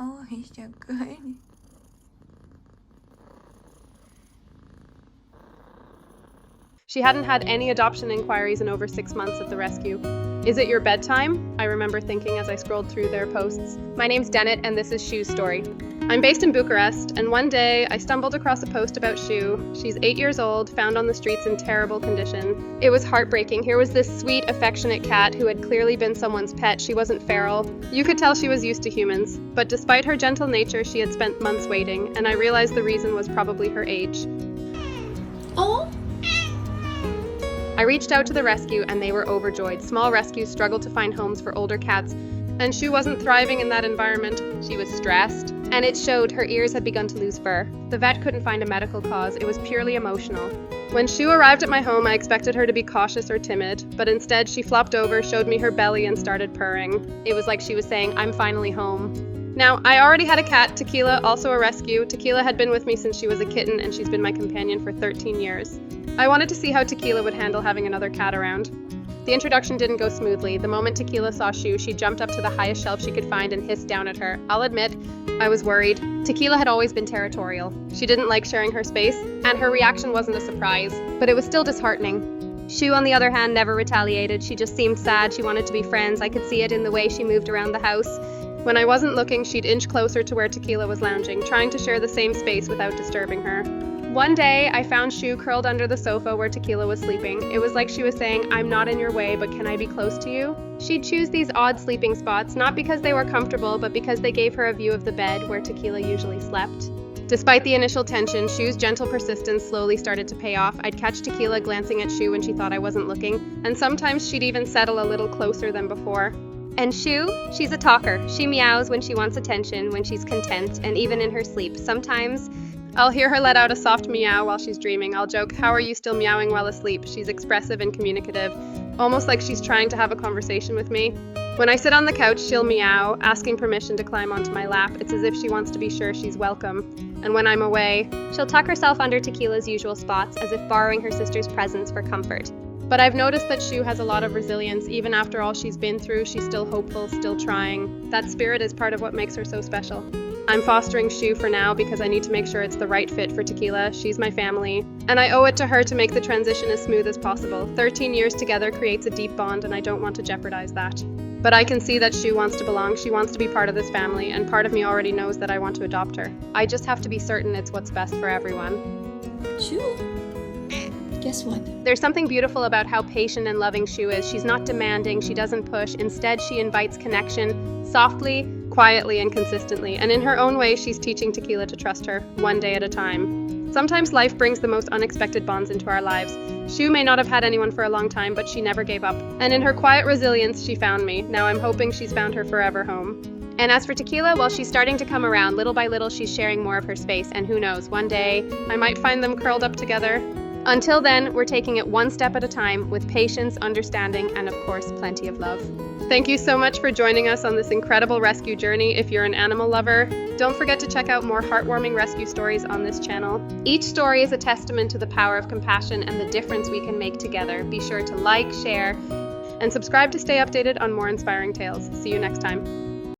Ôi trời cười. She hadn't had any adoption inquiries in over 6 months at the rescue. Is it your bedtime? I remember thinking as I scrolled through their posts. My name's Dennett, and this is Shu's story. I'm based in Bucharest, and one day I stumbled across a post about Shu. She's 8 years old, found on the streets in terrible condition. It was heartbreaking. Here was this sweet, affectionate cat who had clearly been someone's pet. She wasn't feral. You could tell she was used to humans. But despite her gentle nature, she had spent months waiting, and I realized the reason was probably her age. Oh. I reached out to the rescue and they were overjoyed. Small rescues struggle to find homes for older cats, and Shu wasn't thriving in that environment. She was stressed, and it showed. Her ears had begun to lose fur. The vet couldn't find a medical cause. It was purely emotional. When Shu arrived at my home, I expected her to be cautious or timid, but instead she flopped over, showed me her belly, and started purring. It was like she was saying, "I'm finally home." Now, I already had a cat, Tequila, also a rescue. Tequila had been with me since she was a kitten, and she's been my companion for 13 years. I wanted to see how Tequila would handle having another cat around. The introduction didn't go smoothly. The moment Tequila saw Shu, she jumped up to the highest shelf she could find and hissed down at her. I'll admit, I was worried. Tequila had always been territorial. She didn't like sharing her space, and her reaction wasn't a surprise, but it was still disheartening. Shu, on the other hand, never retaliated. She just seemed sad. She wanted to be friends. I could see it in the way she moved around the house. When I wasn't looking, she'd inch closer to where Tequila was lounging, trying to share the same space without disturbing her. One day, I found Shu curled under the sofa where Tequila was sleeping. It was like she was saying, "I'm not in your way, but can I be close to you?" She'd choose these odd sleeping spots, not because they were comfortable, but because they gave her a view of the bed where Tequila usually slept. Despite the initial tension, Shu's gentle persistence slowly started to pay off. I'd catch Tequila glancing at Shu when she thought I wasn't looking, and sometimes she'd even settle a little closer than before. And Shu, she's a talker. She meows when she wants attention, when she's content, and even in her sleep. Sometimes I'll hear her let out a soft meow while she's dreaming. I'll joke, "How are you still meowing while asleep?" She's expressive and communicative, almost like she's trying to have a conversation with me. When I sit on the couch, she'll meow, asking permission to climb onto my lap. It's as if she wants to be sure she's welcome. And when I'm away, she'll tuck herself under Tequila's usual spots, as if borrowing her sister's presence for comfort. But I've noticed that Shu has a lot of resilience. Even after all she's been through, she's still hopeful, still trying. That spirit is part of what makes her so special. I'm fostering Shu for now because I need to make sure it's the right fit for Tequila. She's my family, and I owe it to her to make the transition as smooth as possible. 13 years together creates a deep bond, and I don't want to jeopardize that. But I can see that Shu wants to belong. She wants to be part of this family, and part of me already knows that I want to adopt her. I just have to be certain it's what's best for everyone. Shu. Guess what? There's something beautiful about how patient and loving Shu is. She's not demanding, she doesn't push. Instead, she invites connection, softly, quietly, and consistently. And in her own way, she's teaching Tequila to trust her, one day at a time. Sometimes life brings the most unexpected bonds into our lives. Shu may not have had anyone for a long time, but she never gave up. And in her quiet resilience, she found me. Now I'm hoping she's found her forever home. And as for Tequila, well, she's starting to come around. Little by little, she's sharing more of her space. And who knows, one day, I might find them curled up together. Until then, we're taking it one step at a time with patience, understanding, and of course, plenty of love. Thank you so much for joining us on this incredible rescue journey. If you're an animal lover, don't forget to check out more heartwarming rescue stories on this channel. Each story is a testament to the power of compassion and the difference we can make together. Be sure to like, share, and subscribe to stay updated on more inspiring tales. See you next time.